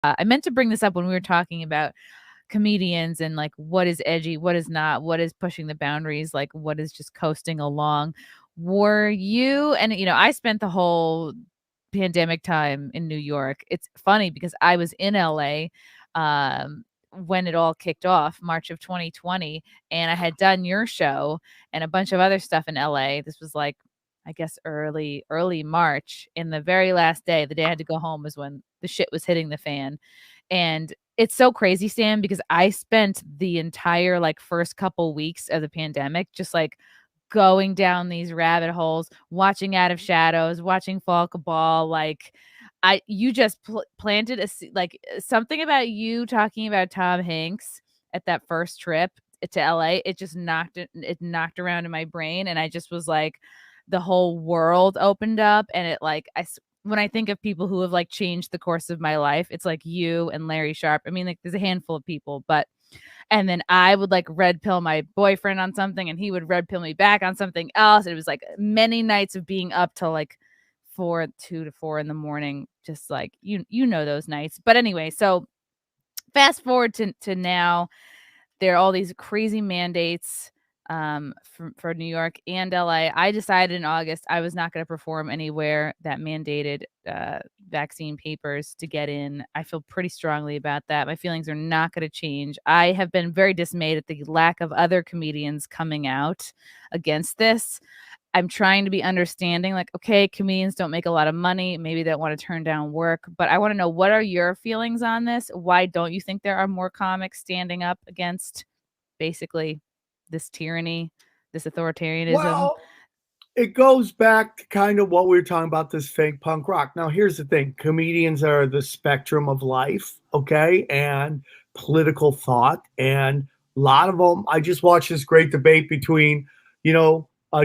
I meant to bring this up when we were talking about comedians and like what is edgy, what is not, what is pushing the boundaries, like what is just coasting along. Were you, and I spent the whole pandemic time in New York. It's funny because I was in LA when it all kicked off, March of 2020, and I had done your show and a bunch of other stuff in LA. This was like, I guess early March. And the very last day, the day I had to go home, was when the shit was hitting the fan. And it's so crazy, Sam, because I spent the entire like first couple weeks of the pandemic just like going down these rabbit holes, watching Out of Shadows, watching Fall Cabal. Like, you just planted like something about you talking about Tom Hanks at that first trip to LA. It just knocked around in my brain, and I just was like, the whole world opened up, and it like when I think of people who have like changed the course of my life, it's like you and Larry Sharpe. I mean, like there's a handful of people, but and then I would like red pill my boyfriend on something and he would red pill me back on something else. It was like many nights of being up till like 2 to 4 in the morning, just like you know those nights. But anyway, so fast forward to now, there are all these crazy mandates for New York and LA. I decided in August I was not going to perform anywhere that mandated vaccine papers to get in. I feel pretty strongly about that. My feelings are not going to change. I have been very dismayed at the lack of other comedians coming out against this. I'm trying to be understanding, like, okay, comedians don't make a lot of money. Maybe they don't want to turn down work, but I want to know, what are your feelings on this? Why don't you think there are more comics standing up against basically this tyranny, this authoritarianism? Well, it goes back to kind of what we were talking about, this fake punk rock. Now, here's the thing: comedians are the spectrum of life, okay, and political thought. And a lot of them, I just watched this great debate between,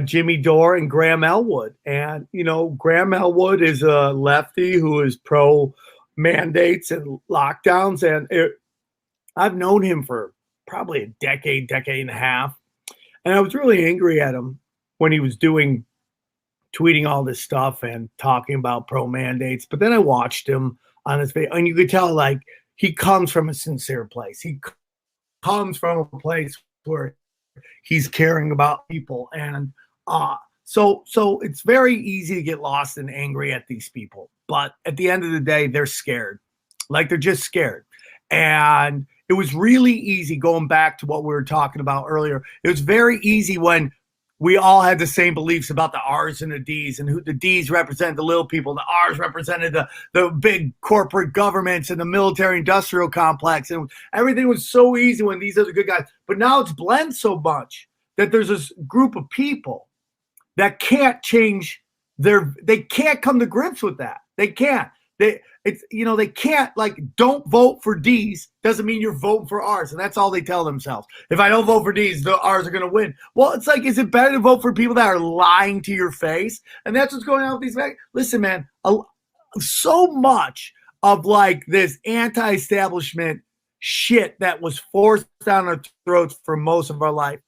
Jimmy Dore and Graham Elwood. And, Graham Elwood is a lefty who is pro mandates and lockdowns. And I've known him for probably a decade and a half. And I was really angry at him when he was tweeting all this stuff and talking about pro mandates. But then I watched him on his video, and you could tell like he comes from a sincere place. He comes from a place where he's caring about people. And so it's very easy to get lost and angry at these people. But at the end of the day, they're scared. Like, they're just scared. And it was really easy, going back to what we were talking about earlier. It was very easy when we all had the same beliefs about the R's and the D's, and who the D's represented the little people, and the R's represented the big corporate governments and the military industrial complex. And everything was so easy when these are the good guys. But now it's blended so much that there's this group of people that can't change they can't come to grips with that. They can't. They can't, like, don't vote for D's doesn't mean you're voting for R's. And that's all they tell themselves. If I don't vote for D's, the R's are going to win. Well, it's like, is it better to vote for people that are lying to your face? And that's what's going on with these guys. Listen, man, so much of like this anti-establishment shit that was forced down our throats for most of our life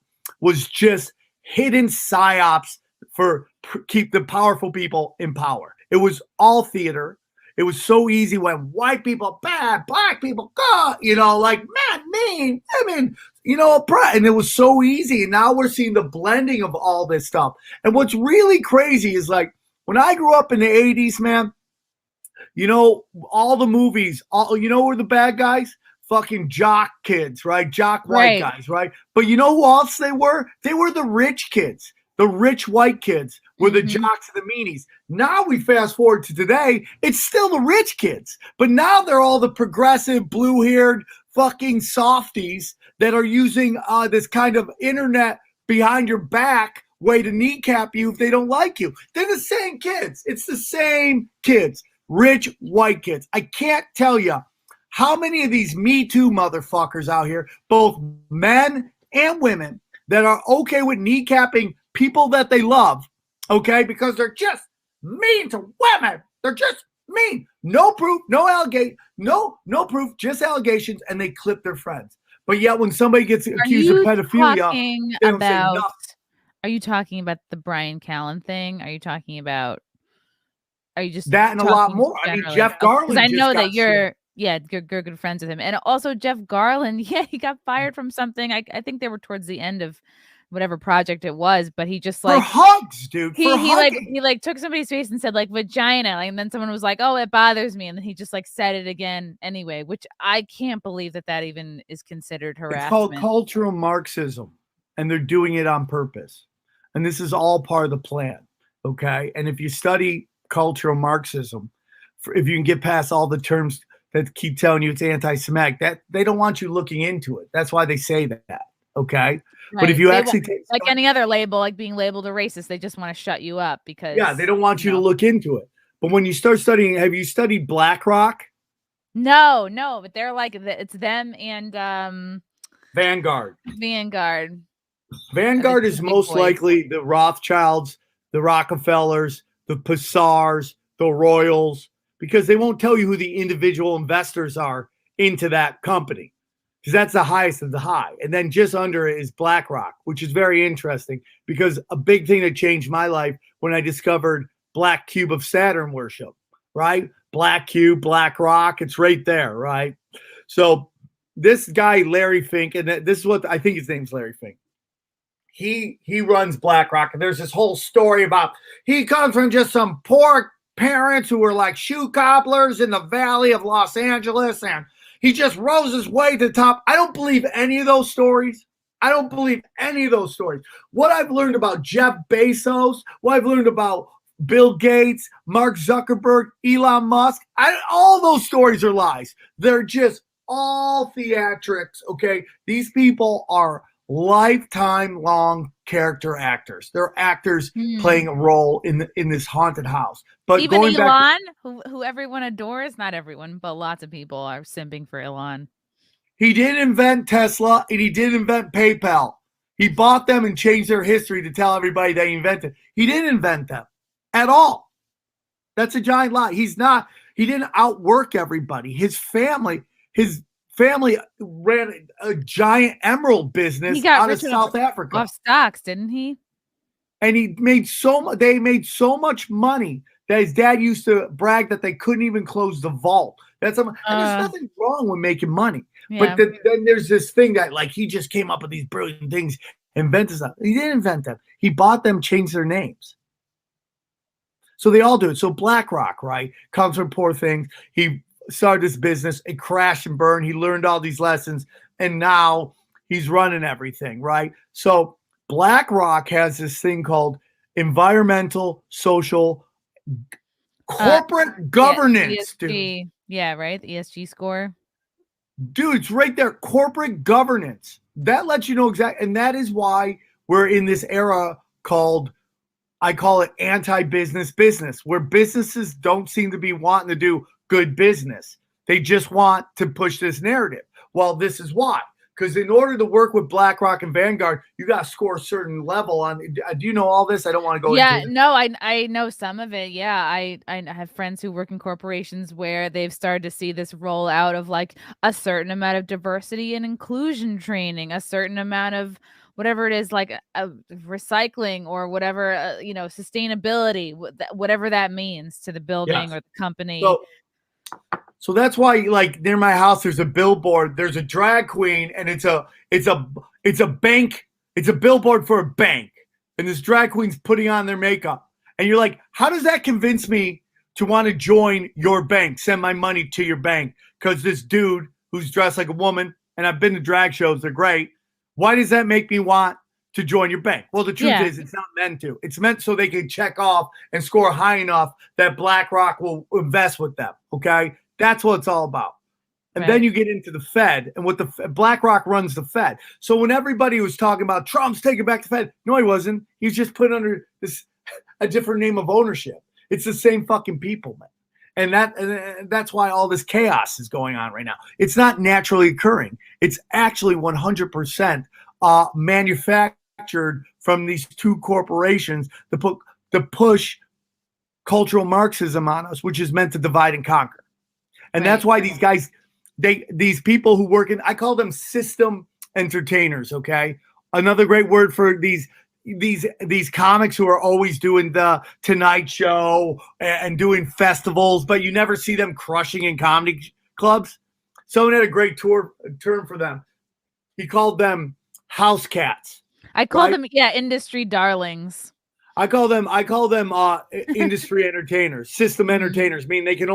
was just hidden psyops for keep the powerful people in power. It was all theater. It was so easy when white people bad, black people good, like, man, mean, women, and it was so easy. And now we're seeing the blending of all this stuff. And what's really crazy is, like, when I grew up in the 80s, man, all the movies, were the bad guys? Fucking jock kids, right? Jock white guys, right? But you know who else they were? They were the rich kids. The rich white kids were the jocks and the meanies. Now we fast forward to today, it's still the rich kids. But now they're all the progressive, blue-haired fucking softies that are using this kind of internet behind your back way to kneecap you if they don't like you. They're the same kids. It's the same kids. Rich white kids. I can't tell you how many of these Me Too motherfuckers out here, both men and women, that are okay with kneecapping people that they love, okay, because they're just mean to women. They're just mean. No proof, no allegation, no proof, just allegations, and they clip their friends. But yet when somebody gets accused of pedophilia, they don't say nothing. Are you talking about the Brian Callen thing? Are you just that and a lot more? I mean, Jeff Garland. Because I know that Yeah, good friends with him. And also Jeff Garlin, yeah, he got fired from something. I think they were towards the end of whatever project it was, but he just For like hugs, dude. For hugging. he like took somebody's face and said like vagina, like, and then someone was like, "Oh, it bothers me," and then he just like said it again anyway, which I can't believe that even is considered It's called harassment. cultural Marxism, and they're doing it on purpose. And this is all part of the plan. Okay. And if you study cultural Marxism, if you can get past all the terms that keep telling you it's anti-Semitic, that they don't want you looking into it. That's why they say that. Okay. But if Right. you They actually want, take like any other label, like being labeled a racist, they just want to shut you up yeah, they because don't want you to look into it. But when you start studying, have you studied BlackRock? No, but they're like it's them and Vanguard. Vanguard are the Vanguard two is big most boys. likely the Rothschilds, the Rockefellers, the Passars, the Royals, because they won't tell you who the individual investors are into that company, because that's the highest of the high. And then just under it is BlackRock, which is very interesting because a big thing that changed my life when I discovered Black Cube of Saturn worship, right? Black Cube, Black Rock, it's right there, right? So this guy, Larry Fink, and this is what I think his name's Larry Fink. He runs BlackRock, and there's this whole story about he comes from just some poor parents who were like shoe cobblers in the valley of Los Angeles, and he just rose his way to the top. I don't believe any of those stories. I don't believe any of those stories. What I've learned about Jeff Bezos, what I've learned about Bill Gates, Mark Zuckerberg, Elon Musk, all those stories are lies. They're just all theatrics, okay? These people are lifetime long character actors. They're actors playing a role in this haunted house. But even going Elon, who everyone adores, not everyone, but lots of people are simping for Elon. He did invent Tesla and he did invent PayPal. He bought them and changed their history to tell everybody they invented. He didn't invent them at all. That's a giant lie. He didn't outwork everybody. His family ran a giant emerald business out of South Africa. Off stocks, didn't he? And they made so much money that his dad used to brag that they couldn't even close the vault. And there's nothing wrong with making money. Yeah. But then there's this thing that like he just came up with these brilliant things, invented stuff. He didn't invent them. He bought them, changed their names. So they all do it. So BlackRock, right, comes from poor things. He started this business, it crashed and burned. He learned all these lessons, and now he's running everything, right? So BlackRock has this thing called environmental, social, corporate governance, ESG. Dude. Yeah, right? The ESG score. Dude, it's right there. Corporate governance. That lets you know exactly. And that is why we're in this era called, I call it anti-business business, where businesses don't seem to be wanting to do good business. They just want to push this narrative. Well, this is why. Because in order to work with BlackRock and Vanguard, you got to score a certain level on. Do you know all this? I don't want to go into it. Yeah, no, I know some of it. Yeah, I have friends who work in corporations where they've started to see this roll out of like a certain amount of diversity and inclusion training, a certain amount of whatever it is, like recycling or whatever, sustainability, whatever that means to the building or the company. So that's why, like near my house, there's a billboard. There's a drag queen, and it's a bank. It's a billboard for a bank, and this drag queen's putting on their makeup. And you're like, how does that convince me to want to join your bank? Send my money to your bank because this dude who's dressed like a woman, and I've been to drag shows. They're great. Why does that make me want to join your bank? Well, the truth is, it's not meant to. It's meant so they can check off and score high enough that BlackRock will invest with them. Okay. That's what it's all about. And then you get into the Fed, and what the BlackRock runs the Fed. So when everybody was talking about Trump's taking back the Fed, no, he wasn't. He's just put under a different name of ownership. It's the same fucking people, man. And that's why all this chaos is going on right now. It's not naturally occurring. It's actually 100% manufactured from these two corporations to push cultural Marxism on us, which is meant to divide and conquer. And that's why these guys, these people who work in, I call them system entertainers. Okay. Another great word for these comics who are always doing the Tonight Show and doing festivals, but you never see them crushing in comedy clubs. Someone had a great term for them. He called them house cats. I call them industry darlings. I call them industry entertainers, system entertainers. Meaning they can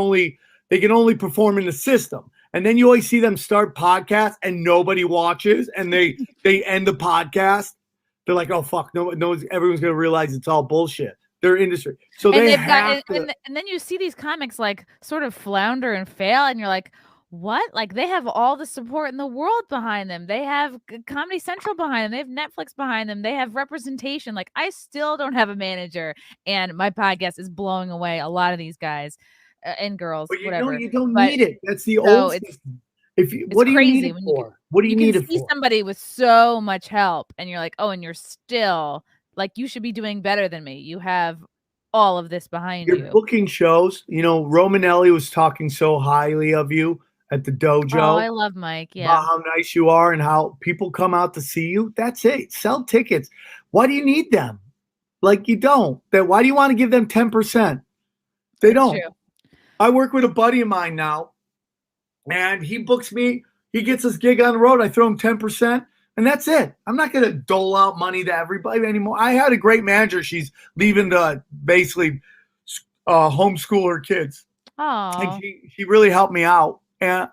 only perform in the system. And then you always see them start podcasts and nobody watches, and they end the podcast. They're like, oh fuck, no, everyone's gonna realize it's all bullshit. They're industry, so and they have to. And then you see these comics like sort of flounder and fail, and you're like, what? Like they have all the support in the world behind them. They have Comedy Central behind them. They have Netflix behind them. They have representation. Like I still don't have a manager, and my podcast is blowing away a lot of these guys and girls. But whatever. You don't need it. That's the old system. What do you need it for? What do you need it for? You can see somebody with so much help, and you're like, oh, and you're still like, you should be doing better than me. You have all of this behind you. You're booking shows. Romanelli was talking so highly of you at the dojo. Oh, I love Mike. Yeah. About how nice you are and how people come out to see you. That's it. Sell tickets. Why do you need them? Like you don't. Why do you want to give them 10%? They don't. True. I work with a buddy of mine now, and he books me. He gets his gig on the road. I throw him 10%. And that's it. I'm not going to dole out money to everybody anymore. I had a great manager. She's leaving to basically homeschool her kids. Oh. And she really helped me out. And,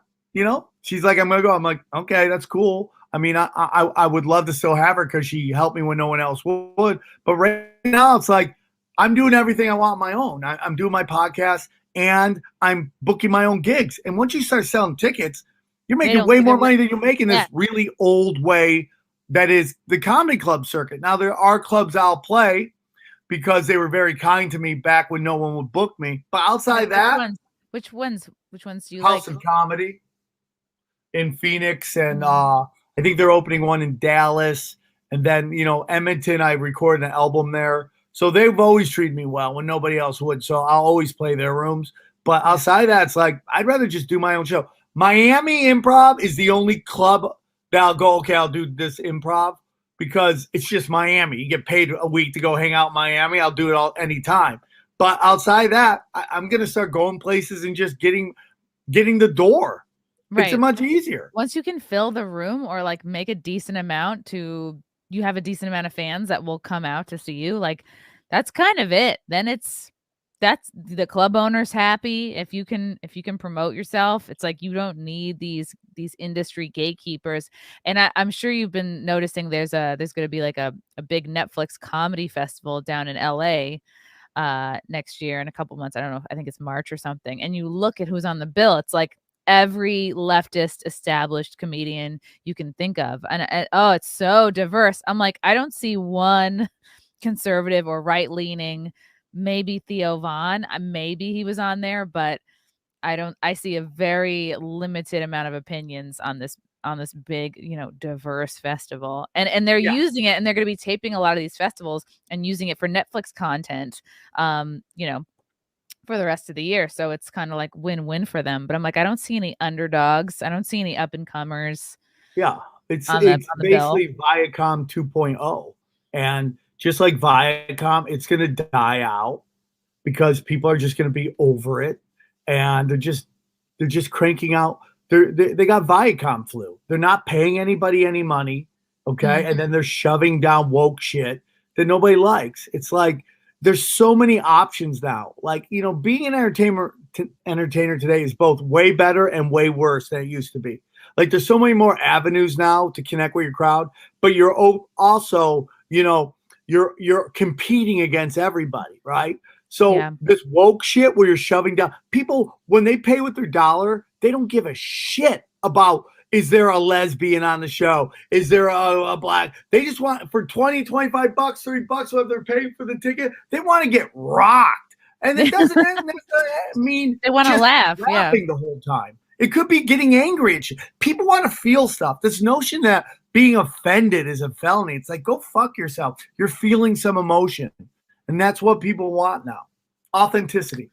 she's like, I'm going to go. I'm like, okay, that's cool. I mean, I would love to still have her because she helped me when no one else would. But right now it's like I'm doing everything I want on my own. I'm doing my podcast and I'm booking my own gigs. And once you start selling tickets, you're making way more money than you make in this really old way that is the comedy club circuit. Now, there are clubs I'll play because they were very kind to me back when no one would book me. But outside that, which ones do you House like? of Comedy in Phoenix, and I think they're opening one in Dallas. And then, Edmonton, I recorded an album there. So they've always treated me well when nobody else would. So I'll always play their rooms. But outside that, it's like I'd rather just do my own show. Miami Improv is the only club that I'll go, okay, I'll do this improv because it's just Miami. You get paid a week to go hang out in Miami. I'll do it all anytime. But outside that, I'm going to start going places and just getting the door. Right. It's much easier. Once you can fill the room or like make a decent amount you have a decent amount of fans that will come out to see you. Like that's kind of it. Then that's the club owner's happy if you can promote yourself. It's like you don't need these industry gatekeepers. And I'm sure you've been noticing there's going to be like a big Netflix comedy festival down in LA next year in a couple months. I don't know. I think it's March or something. And you look at who's on the bill. It's like every leftist established comedian you can think of. And it's so diverse. I'm like, I don't see one conservative or right leaning. Maybe Theo Von, maybe he was on there, but I see a very limited amount of opinions on this big, diverse festival. And they're using it, and they're going to be taping a lot of these festivals and using it for Netflix content, for the rest of the year. So it's kind of like win-win for them. But I'm like, I don't see any underdogs. I don't see any up-and-comers. Yeah, it's basically Viacom 2.0. And just like Viacom, it's going to die out because people are just going to be over it, and they're just cranking out. They got Viacom flu. They're not paying anybody any money, okay? And then they're shoving down woke shit that nobody likes. It's like there's so many options now. Like, being an entertainer today is both way better and way worse than it used to be. Like, there's so many more avenues now to connect with your crowd, but you're also, you're competing against everybody, right? So this woke shit where you're shoving down people, when they pay with their dollar, they don't give a shit about, is there a lesbian on the show? Is there a black? They just want, for 20, 25 bucks, $30, whatever they're paying for the ticket, they want to get rocked. And it doesn't mean they want to laugh, laughing the whole time. It could be getting angry at you. People want to feel stuff. This notion that being offended is a felony. It's like, go fuck yourself. You're feeling some emotion. And that's what people want now. Authenticity.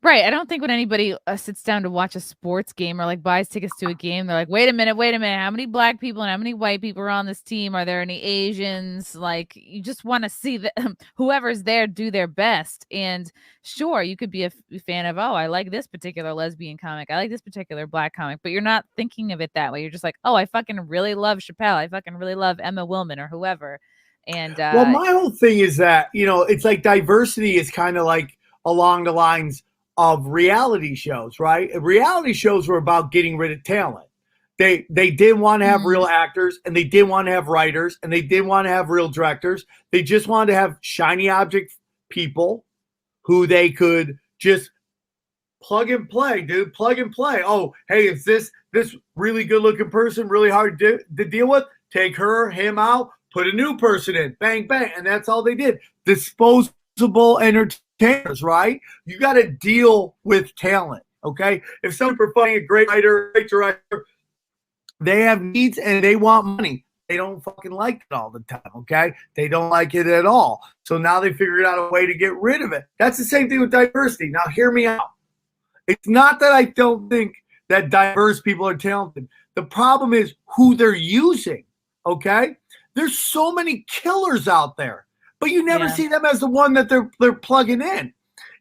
Right. I don't think when anybody sits down to watch a sports game or like buys tickets to a game, they're like, wait a minute, wait a minute. How many black people and how many white people are on this team? Are there any Asians? Like, you just want to see the, whoever's there do their best. And sure, you could be a fan of, oh, I like this particular lesbian comic. I like this particular black comic, but you're not thinking of it that way. You're just like, oh, I fucking really love Chappelle. I fucking really love Emma Willman or whoever. And Well, my whole thing is that, it's like diversity is kind of like along the lines of reality shows, right? Reality shows were about getting rid of talent. They didn't want to have real actors, and they didn't want to have writers, and they didn't want to have real directors. They just wanted to have shiny object people who they could just plug and play, dude. Plug and play. Oh, hey, is this really good looking person really hard to deal with? Take her, him out, put a new person in. Bang, bang. And that's all they did. Disposable entertainers, right? You got to deal with talent, okay? If someone's funny, a great writer, great director, they have needs and they want money. They don't fucking like it all the time, okay? They don't like it at all. So now they figured out a way to get rid of it. That's the same thing with diversity. Now, hear me out. It's not that I don't think that diverse people are talented. The problem is who they're using, okay? There's so many killers out there, but you never see them as the one that they're plugging in.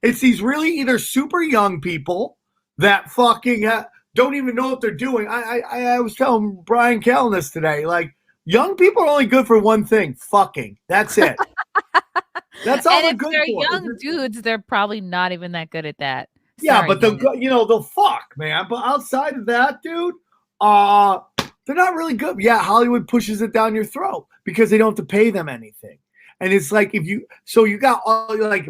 It's these really either super young people that fucking don't even know what they're doing. I was telling Brian Callen this today. Like, young people are only good for one thing: fucking. That's it. That's all they're good for. If they're young dudes, they're probably not even that good at that. Yeah, but they'll fuck, man. But outside of that, dude, they're not really good. Yeah, Hollywood pushes it down your throat because they don't have to pay them anything. And it's like you got all like,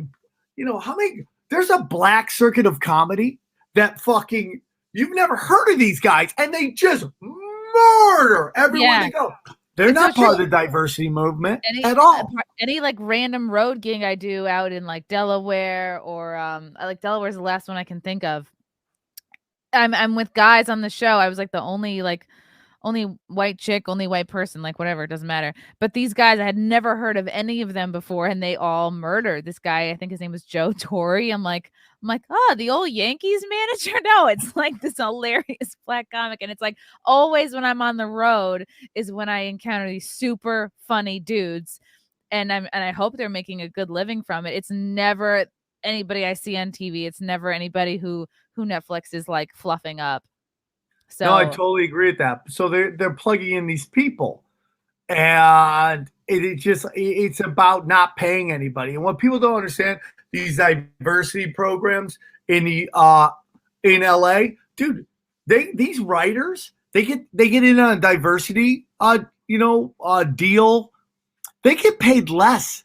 how many? There's a black circuit of comedy that fucking you've never heard of these guys, and they just murder everywhere they go. They're not part of the diversity movement at all. Any like random road gig I do out in like Delaware or like Delaware's the last one I can think of. I'm with guys on the show. I was like the only white chick, only white person, like whatever, it doesn't matter. But these guys, I had never heard of any of them before, and they all murdered. This guy, I think his name was Joe Torre. I'm like, oh, the old Yankees manager? No, it's like this hilarious black comic. And it's like always when I'm on the road is when I encounter these super funny dudes. And I hope they're making a good living from it. It's never anybody I see on TV. It's never anybody who Netflix is like fluffing up. So no, I totally agree with that. So they're plugging in these people, and it's about not paying anybody. And what people don't understand, these diversity programs in LA, dude, these writers they get in on a diversity deal. They get paid less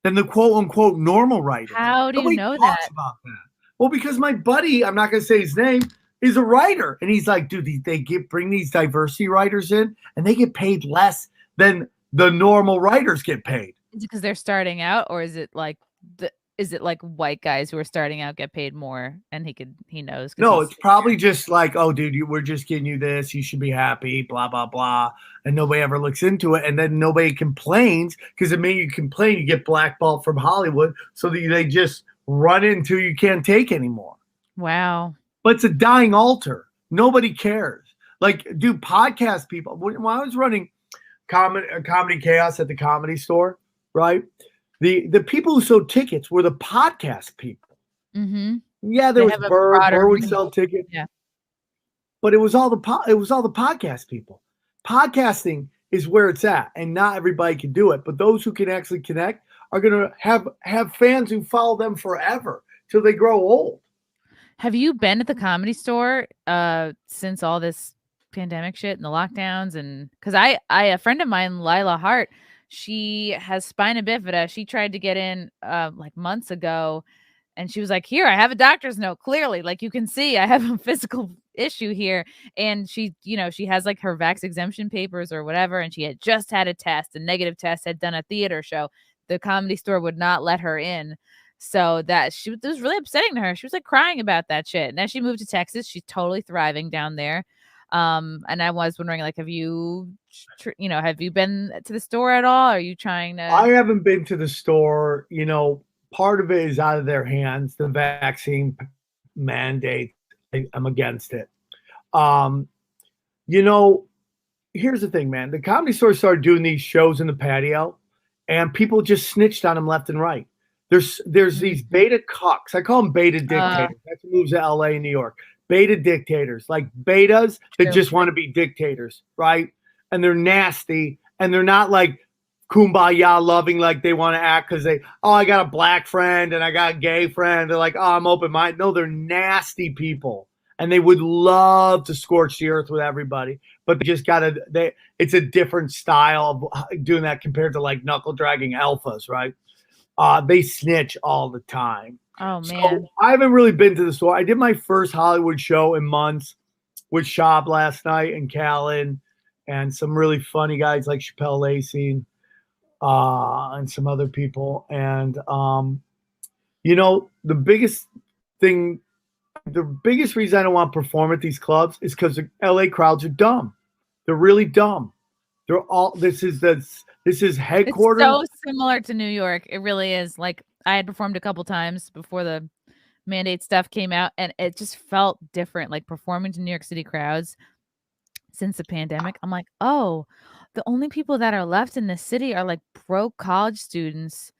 than the quote unquote normal writer. How do you know that? About that? Well, because my buddy, I'm not going to say his name, is a writer, and he's like, dude, they bring these diversity writers in, and they get paid less than the normal writers get paid. Is it because they're starting out, or is it like white guys who are starting out get paid more, and he knows? No, it's probably just like, oh, dude, we're just getting you this. You should be happy, blah blah blah, and nobody ever looks into it, and then nobody complains because the minute you complain, you get blackballed from Hollywood, so that they just run into you can't take anymore. Wow. But it's a dying altar. Nobody cares. Like, dude, podcast people. When I was running Comedy Chaos at the Comedy Store, right? The people who sold tickets were the podcast people. Mm-hmm. Yeah, there was Burr would sell tickets. Yeah, but it was all the podcast people. Podcasting is where it's at, and not everybody can do it. But those who can actually connect are going to have fans who follow them forever till they grow old. Have you been at the Comedy Store since all this pandemic shit and the lockdowns? And because I a friend of mine, Lila Hart, she has spina bifida. She tried to get in like months ago, and she was like, here, I have a doctor's note. Clearly, like you can see, I have a physical issue here. And she has like her vax exemption papers or whatever, and she had just had a negative test, had done a theater show. The Comedy Store would not let her in. So that it was really upsetting to her. She was like crying about that shit. Now she moved to Texas. She's totally thriving down there. And I was wondering, like, have you been to the store at all? Are you trying to? I haven't been to the store. Part of it is out of their hands, the vaccine mandate. I'm against it. You know, here's the thing, man. The Comedy Store started doing these shows in the patio, and people just snitched on them left and right. There's these beta cucks. I call them beta dictators. That's who moves to LA and New York. Beta dictators, like betas that just want to be dictators, right? And they're nasty, and they're not like kumbaya loving like they want to act because I got a black friend and I got a gay friend. They're like, I'm open-minded. No, they're nasty people. And they would love to scorch the earth with everybody, but they just it's a different style of doing that compared to like knuckle dragging alphas, right? They snitch all the time. Oh, man. So I haven't really been to the store. I did my first Hollywood show in months with Shab last night and Callan and some really funny guys like Chappelle Lacey and some other people. And, the biggest reason I don't want to perform at these clubs is because the LA crowds are dumb. They're really dumb. This is headquarters. It's so similar to New York. It really is. Like, I had performed a couple times before the mandate stuff came out, and it just felt different. Like performing to New York City crowds since the pandemic. I'm like, oh, the only people that are left in this city are like broke college students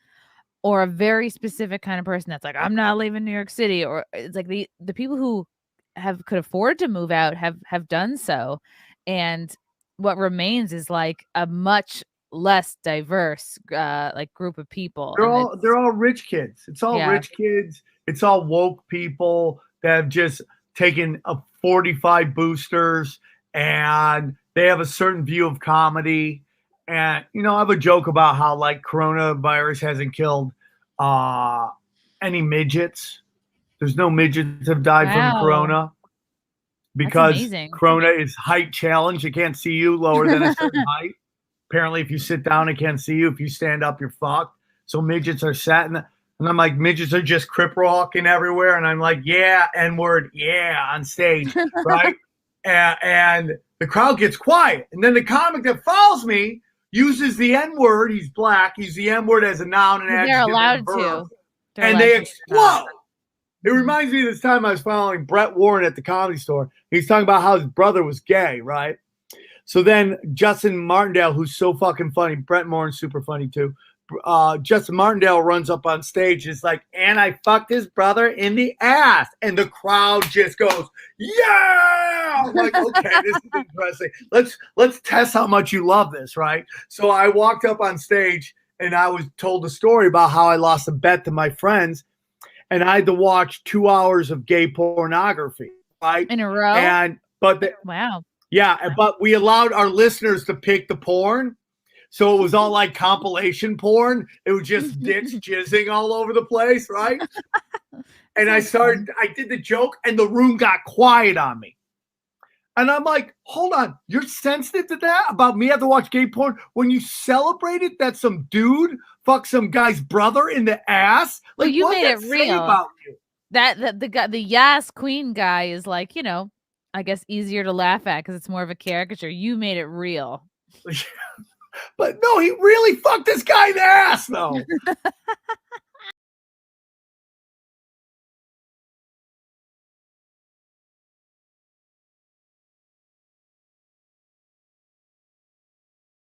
or a very specific kind of person that's like, I'm not leaving New York City. Or it's like the people who could afford to move out have done so. And what remains is like a much less diverse like group of people. They're all rich kids. It's all rich kids. It's all woke people that have just taken 45 boosters and they have a certain view of comedy. And I have a joke about how like coronavirus hasn't killed any midgets. There's no midgets have died from corona because corona is height challenge. It can't see you lower than a certain height. Apparently, if you sit down, it can't see you. If you stand up, you're fucked. So midgets are sat and I'm like, midgets are just crip walking everywhere. And I'm like, yeah, N-word, yeah, on stage, right? And the crowd gets quiet. And then the comic that follows me uses the N-word. He's black. He's the N-word as a noun and adjective. They're allowed to. And they explode. It reminds me of this time I was following Brett Warren at the Comedy Store. He's talking about how his brother was gay, right? So then Justin Martindale, who's so fucking funny, Brett Warren's super funny too. Justin Martindale runs up on stage. It's like, and I fucked his brother in the ass. And the crowd just goes, yeah! I'm like, okay, this is interesting. Let's test how much you love this, right? So I walked up on stage and I was told a story about how I lost a bet to my friends and I had to watch 2 hours of gay pornography, right? In a row? Wow. Yeah, but we allowed our listeners to pick the porn. So it was all like compilation porn. It was just dicks jizzing all over the place, right? And I did the joke and the room got quiet on me. And I'm like, hold on, you're sensitive to that about me having to watch gay porn when you celebrated that some dude fucked some guy's brother in the ass? Like, well, you made it real. About you? That the Yas Queen guy is like, I guess easier to laugh at because it's more of a caricature. You made it real. But no, he really fucked this guy in the ass, though.